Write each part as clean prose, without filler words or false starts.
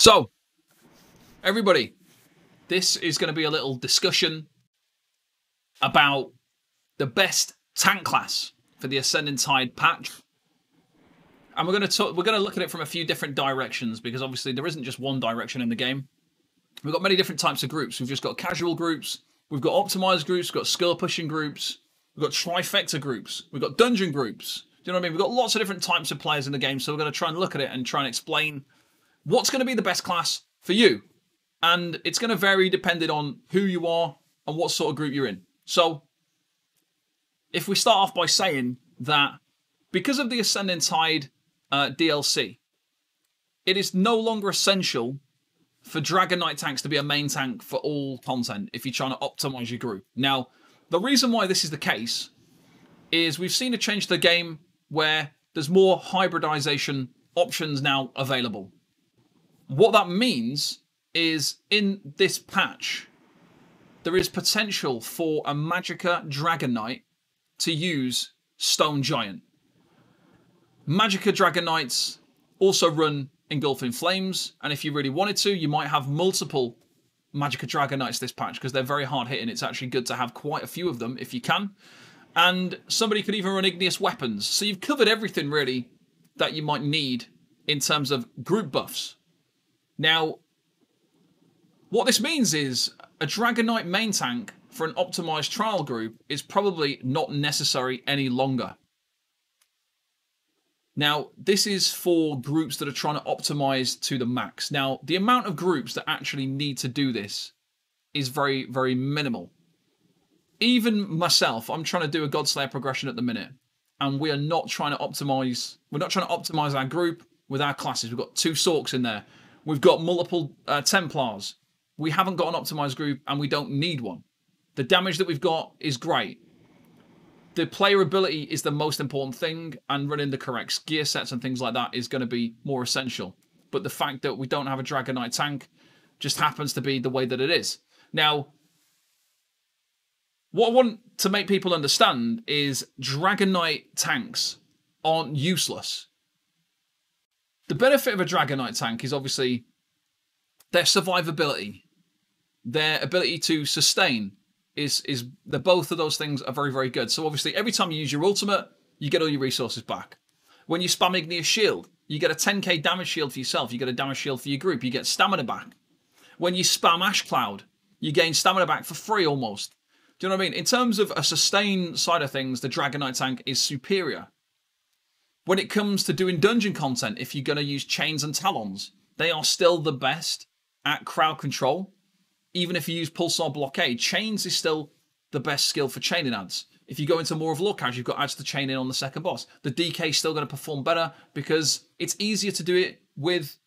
So, everybody, this is going to be a little discussion about the best tank class for the Ascending Tide patch. And we're going to look at it from a few different directions, because obviously there isn't just one direction in the game. We've got many different types of groups. We've just got casual groups, we've got optimized groups, we've got skill pushing groups, we've got trifecta groups, we've got dungeon groups. Do you know what I mean? We've got lots of different types of players in the game, so we're going to try and look at it and try and explain what's going to be the best class for you. And it's going to vary depending on who you are and what sort of group you're in. So, if we start off by saying that because of the Ascending Tide DLC, it is no longer essential for Dragon Knight tanks to be a main tank for all content if you're trying to optimize your group. Now, the reason why this is the case is we've seen a change to the game where there's more hybridisation options now available. What that means is in this patch, there is potential for a Magicka Dragon Knight to use Stone Giant. Magicka Dragon Knights also run Engulfing Flames, and if you really wanted to, you might have multiple Magicka Dragon Knights this patch, because they're very hard hitting. It's actually good to have quite a few of them if you can. And somebody could even run Igneous Weapons. So you've covered everything really that you might need in terms of group buffs. Now, what this means is a Dragon Knight main tank for an optimized trial group is probably not necessary any longer. Now, this is for groups that are trying to optimize to the max. Now, the amount of groups that actually need to do this is very, very minimal. Even myself, I'm trying to do a Godslayer progression at the minute, and we are not trying to optimize. We're not trying to optimize our group with our classes. We've got 2 Sorks in there. We've got multiple Templars. We haven't got an optimized group, and we don't need one. The damage that we've got is great. The player ability is the most important thing, and running the correct gear sets and things like that is going to be more essential. But the fact that we don't have a Dragon Knight tank just happens to be the way that it is. Now, what I want to make people understand is Dragon Knight tanks aren't useless. The benefit of a Dragon Knight tank is obviously their survivability, their ability to sustain. Both of those things are very, very good. So obviously, every time you use your ultimate, you get all your resources back. When you spam Igneous Shield, you get a 10k damage shield for yourself. You get a damage shield for your group. You get stamina back. When you spam Ash Cloud, you gain stamina back for free almost. Do you know what I mean? In terms of a sustain side of things, the Dragon Knight tank is superior. When it comes to doing dungeon content, if you're going to use Chains and Talons, they are still the best at crowd control. Even if you use Pulsar Blockade, Chains is still the best skill for chaining ads. If you go into more of Lookhouse, you've got ads to chain in on the second boss. The DK is still going to perform better because it's easier to do it with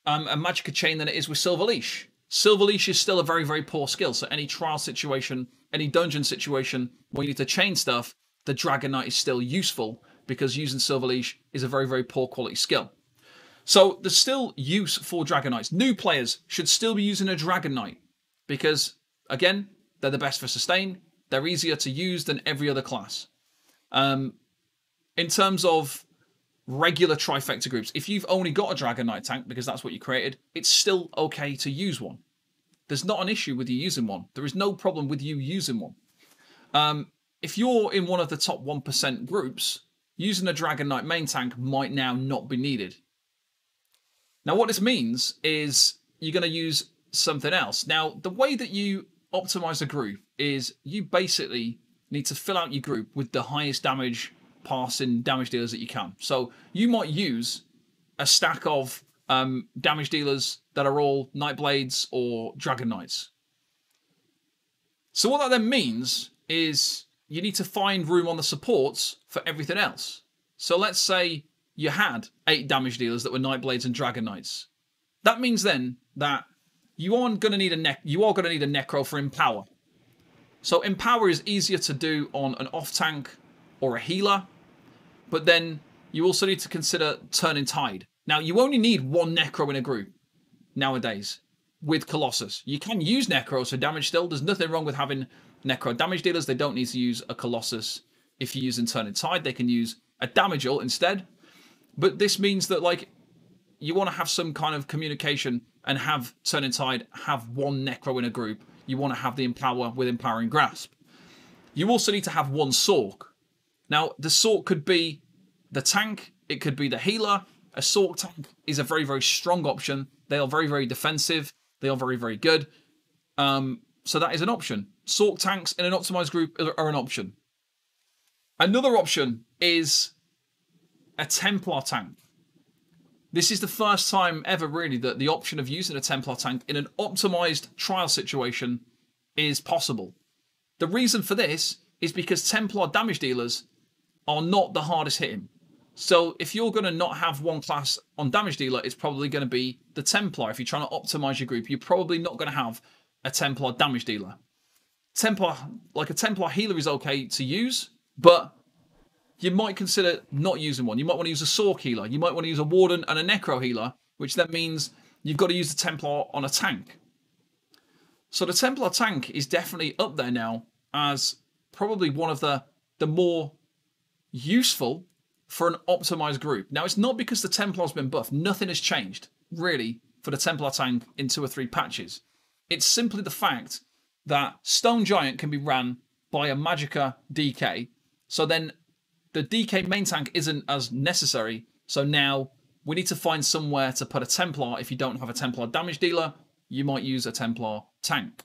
a Magicka chain than it is with Silver Leash. Silver Leash is still a very, very poor skill. So any trial situation, any dungeon situation where you need to chain stuff, the Dragon Knight is still useful because using Silver Leash is a very, very poor quality skill. So there's still use for Dragon Knights. New players should still be using a Dragon Knight, because, again, they're the best for sustain. They're easier to use than every other class. In terms of regular trifecta groups, if you've only got a Dragon Knight tank, because that's what you created, it's still okay to use one. There's not an issue with you using one. There is no problem with you using one. If you're in one of the top 1% groups, using a Dragon Knight main tank might now not be needed. Now, what this means is you're going to use something else. Now, the way that you optimize a group is you basically need to fill out your group with the highest damage passing damage dealers that you can. So you might use a stack of damage dealers that are all Nightblades or Dragon Knights. So what that then means is you need to find room on the supports for everything else. So let's say you had 8 damage dealers that were Nightblades and Dragon Knights. That means then that you are going to need a Necro for Empower. So Empower is easier to do on an off-tank or a healer, but then you also need to consider Turning Tide. Now, you only need 1 Necro in a group nowadays with Colossus. You can use Necros for damage still. There's nothing wrong with having Necro damage dealers. They don't need to use a Colossus. If you're using Turning Tide, they can use a damage ult instead. But this means that, like, you want to have some kind of communication and have Turning Tide have one Necro in a group, you want to have the Empower with Empowering Grasp. You also need to have one Sork. Now, the Sork could be the tank, it could be the healer. A Sork tank is a very, very strong option. They are very, very defensive. They are very, very good. So that is an option. Sork tanks in an optimized group are an option. Another option is a Templar tank. This is the first time ever, really, that the option of using a Templar tank in an optimized trial situation is possible. The reason for this is because Templar damage dealers are not the hardest hitting. So if you're going to not have one class on damage dealer, it's probably going to be the Templar. If you're trying to optimize your group, you're probably not going to have a Templar damage dealer. Templar, like a Templar healer, is okay to use, but you might consider not using one. You might want to use a Sork healer. You might want to use a Warden and a Necro healer, which then means you've got to use the Templar on a tank. So the Templar tank is definitely up there now as probably one of the more useful for an optimized group. Now, it's not because the Templar's been buffed. Nothing has changed, really, for the Templar tank in 2 or 3 patches. It's simply the fact that Stone Giant can be ran by a Magicka DK, so then the DK main tank isn't as necessary, so now we need to find somewhere to put a Templar. If you don't have a Templar damage dealer, you might use a Templar tank.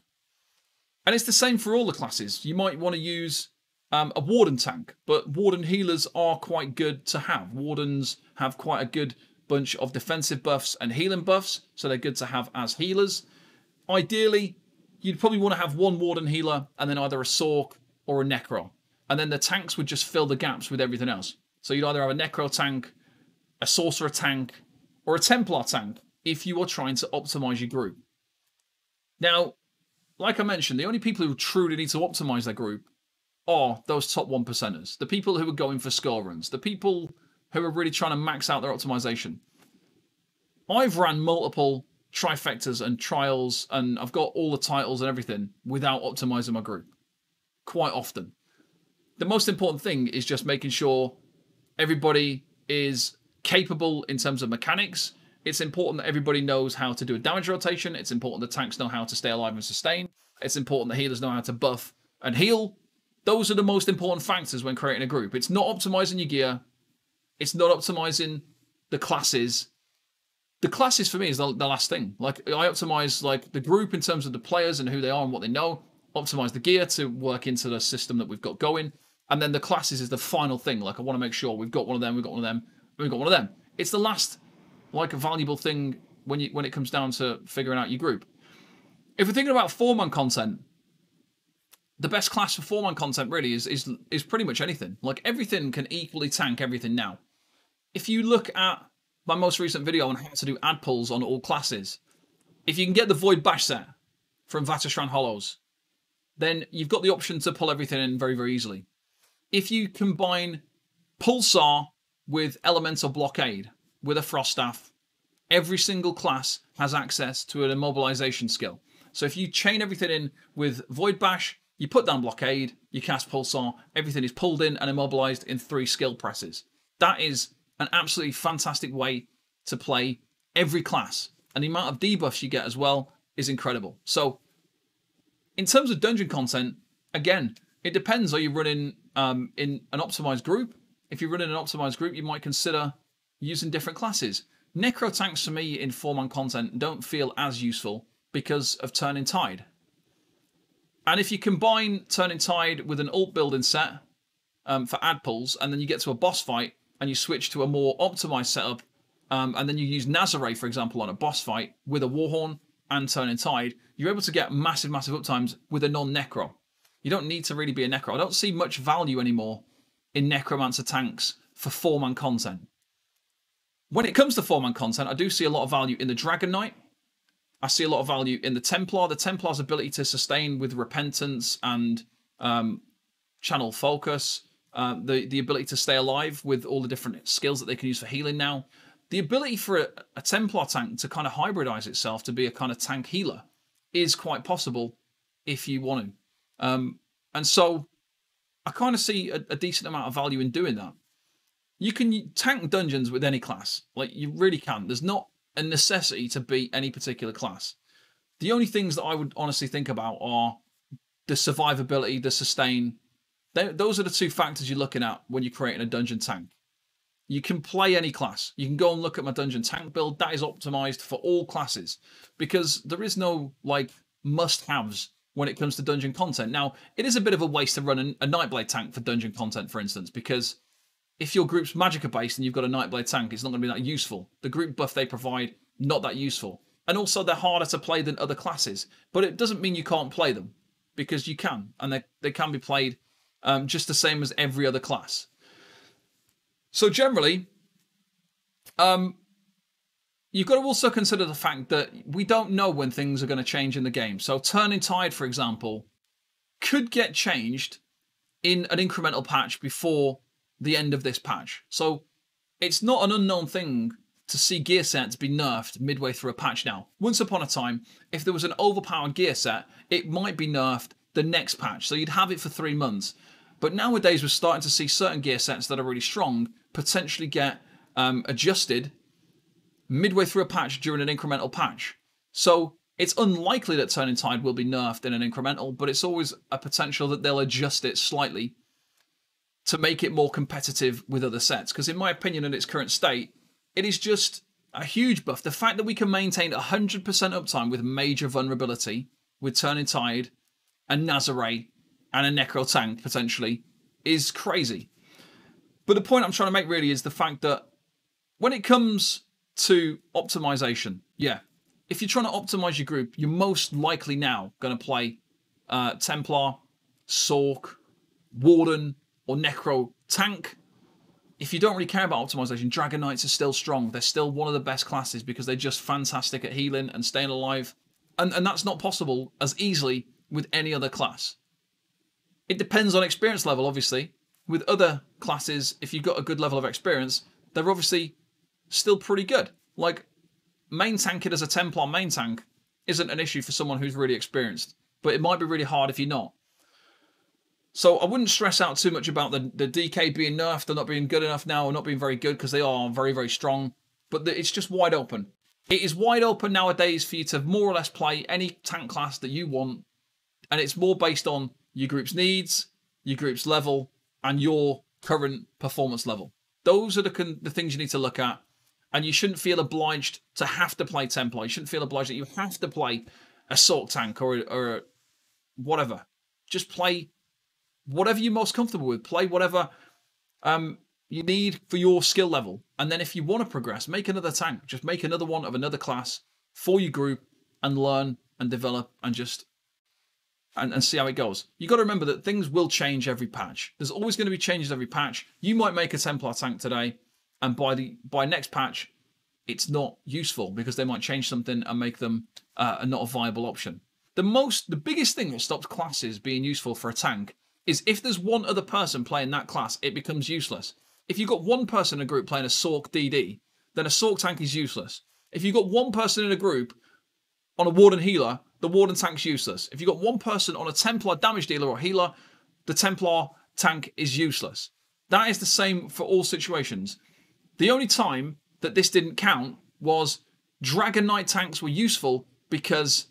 And it's the same for all the classes. You might want to use a Warden tank, but Warden healers are quite good to have. Wardens have quite a good bunch of defensive buffs and healing buffs, so they're good to have as healers. Ideally, you'd probably want to have one Warden healer and then either a Sork or a Necro. And then the tanks would just fill the gaps with everything else. So you'd either have a Necro tank, a Sorcerer tank, or a Templar tank if you are trying to optimize your group. Now, like I mentioned, the only people who truly need to optimize their group are those top 1%ers. The people who are going for score runs. The people who are really trying to max out their optimization. I've ran multiple trifectas and trials, and I've got all the titles and everything without optimizing my group. Quite often. The most important thing is just making sure everybody is capable in terms of mechanics. It's important that everybody knows how to do a damage rotation. It's important that tanks know how to stay alive and sustain. It's important that healers know how to buff and heal. Those are the most important factors when creating a group. It's not optimizing your gear. It's not optimizing the classes. The classes for me is the last thing. Like, I optimize like the group in terms of the players and who they are and what they know. Optimize the gear to work into the system that we've got going. And then the classes is the final thing. Like, I want to make sure we've got one of them, we've got one of them, we've got one of them. It's the last, like, a valuable thing when it comes down to figuring out your group. If we're thinking about 4-man content, the best class for 4-man content really is pretty much anything. Like, everything can equally tank everything now. If you look at my most recent video on how to do ad pulls on all classes, if you can get the Void Bash set from Vatashran Hollows, then you've got the option to pull everything in very, very easily. If you combine Pulsar with Elemental Blockade with a Frost Staff, every single class has access to an immobilization skill. So if you chain everything in with Void Bash, you put down Blockade, you cast Pulsar, everything is pulled in and immobilized in 3 skill presses. That is an absolutely fantastic way to play every class. And the amount of debuffs you get as well is incredible. So in terms of dungeon content, again, it depends. Are you running in an optimized group? If you're running an optimized group, you might consider using different classes. Necro tanks for me in 4-man content don't feel as useful because of Turning Tide. And if you combine Turning Tide with an ult building set for ad pulls, and then you get to a boss fight and you switch to a more optimized setup, and then you use Nazare, for example, on a boss fight with a Warhorn and Turning Tide, you're able to get massive, massive uptimes with a non-Necro. You don't need to really be a Necro. I don't see much value anymore in Necromancer tanks for 4-man content. When it comes to 4-man content, I do see a lot of value in the Dragon Knight. I see a lot of value in the Templar. The Templar's ability to sustain with Repentance and Channel Focus. The ability to stay alive with all the different skills that they can use for healing now. The ability for a Templar tank to kind of hybridize itself to be a kind of tank healer is quite possible if you want to. And so I kind of see a decent amount of value in doing that. You can tank dungeons with any class. Like, you really can. There's not a necessity to beat any particular class. The only things that I would honestly think about are the survivability, the sustain. Those are the two factors you're looking at when you're creating a dungeon tank. You can play any class. You can go and look at my dungeon tank build. That is optimized for all classes because there is no like must-haves when it comes to dungeon content. Now, it is a bit of a waste to run a Nightblade tank for dungeon content, for instance, because if your group's Magicka based and you've got a Nightblade tank, it's not going to be that useful. The group buff they provide, not that useful. And also, they're harder to play than other classes. But it doesn't mean you can't play them, because you can. And they can be played just the same as every other class. So generally, you've got to also consider the fact that we don't know when things are going to change in the game. So Turning Tide, for example, could get changed in an incremental patch before the end of this patch. So it's not an unknown thing to see gear sets be nerfed midway through a patch now. Once upon a time, if there was an overpowered gear set, it might be nerfed the next patch. So you'd have it for 3 months. But nowadays, we're starting to see certain gear sets that are really strong potentially get adjusted midway through a patch during an incremental patch. So it's unlikely that Turning Tide will be nerfed in an incremental, but it's always a potential that they'll adjust it slightly to make it more competitive with other sets. Because in my opinion, in its current state, it is just a huge buff. The fact that we can maintain 100% uptime with major vulnerability with Turning Tide and Nazare and a Necro tank, potentially, is crazy. But the point I'm trying to make really is the fact that when it comes to optimization, yeah, if you're trying to optimize your group, you're most likely now going to play Templar, Sork, Warden, or Necro tank. If you don't really care about optimization, Dragon Knights are still strong. They're still one of the best classes because they're just fantastic at healing and staying alive. And that's not possible as easily with any other class. It depends on experience level, obviously. With other classes, if you've got a good level of experience, they're obviously still pretty good. Like, main tanking as a Templar main tank isn't an issue for someone who's really experienced. But it might be really hard if you're not. So I wouldn't stress out too much about the DK being nerfed or not being good enough now or not being very good because they are very, very strong. But it's just wide open. It is wide open nowadays for you to more or less play any tank class that you want. And it's more based on your group's needs, your group's level, and your current performance level. Those are the things you need to look at. And you shouldn't feel obliged to have to play Templar. You shouldn't feel obliged that you have to play a Sork tank or whatever. Just play whatever you're most comfortable with. Play whatever you need for your skill level. And then if you want to progress, make another tank. Just make another one of another class for your group and learn and develop and just and see how it goes. You've got to remember that things will change every patch. There's always going to be changes every patch. You might make a Templar tank today, and by next patch, it's not useful because they might change something and make them not a viable option. The biggest thing that stops classes being useful for a tank is if there's one other person playing that class, it becomes useless. If you've got one person in a group playing a Sork DD, then a Sork tank is useless. If you've got one person in a group on a Warden healer, the Warden tank's useless. If you've got one person on a Templar damage dealer or healer, the Templar tank is useless. That is the same for all situations. The only time that this didn't count was Dragon Knight tanks were useful because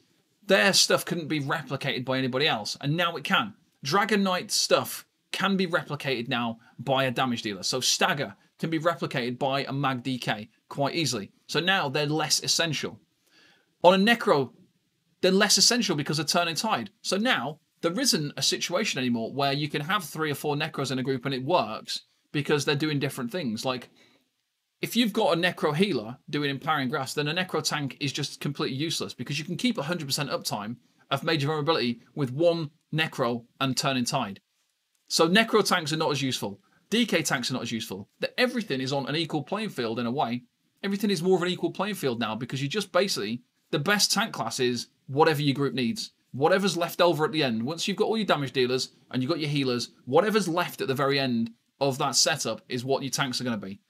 their stuff couldn't be replicated by anybody else, and now it can. Dragon Knight stuff can be replicated now by a damage dealer. So Stagger can be replicated by a Mag DK quite easily. So now they're less essential. On a Necro, they're less essential because of Turning Tide. So now there isn't a situation anymore where you can have 3 or 4 Necros in a group and it works because they're doing different things. Like, if you've got a Necro healer doing Empowering Grasp, then a Necro tank is just completely useless because you can keep 100% uptime of major vulnerability with one Necro and Turning Tide. So Necro tanks are not as useful. DK tanks are not as useful. Everything is on an equal playing field in a way. Everything is more of an equal playing field now because you just basically, the best tank class is whatever your group needs. Whatever's left over at the end. Once you've got all your damage dealers and you've got your healers, whatever's left at the very end of that setup is what your tanks are going to be.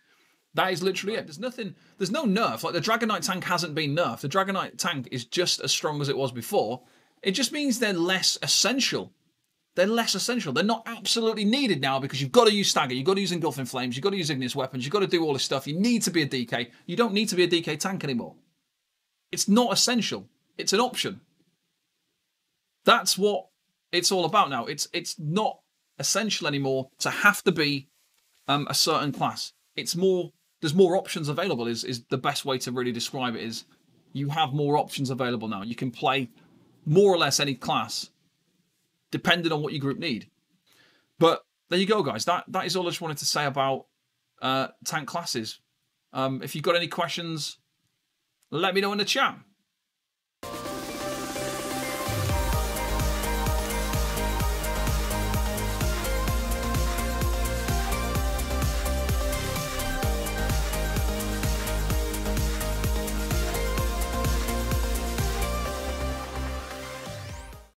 That is literally it. There's no nerf. Like, the Dragon Knight tank hasn't been nerfed. The Dragon Knight tank is just as strong as it was before. It just means they're less essential. They're less essential. They're not absolutely needed now because you've got to use Stagger, you've got to use Engulfing Flames, you've got to use Igneous Weapons, you've got to do all this stuff. You need to be a DK. You don't need to be a DK tank anymore. It's not essential. It's an option. That's what it's all about now. It's not essential anymore to have to be a certain class. It's more, there's more options available is the best way to really describe it. Is you have more options available now. You can play more or less any class depending on what your group need. But there you go, guys. That is all I just wanted to say about tank classes. If you've got any questions, let me know in the chat.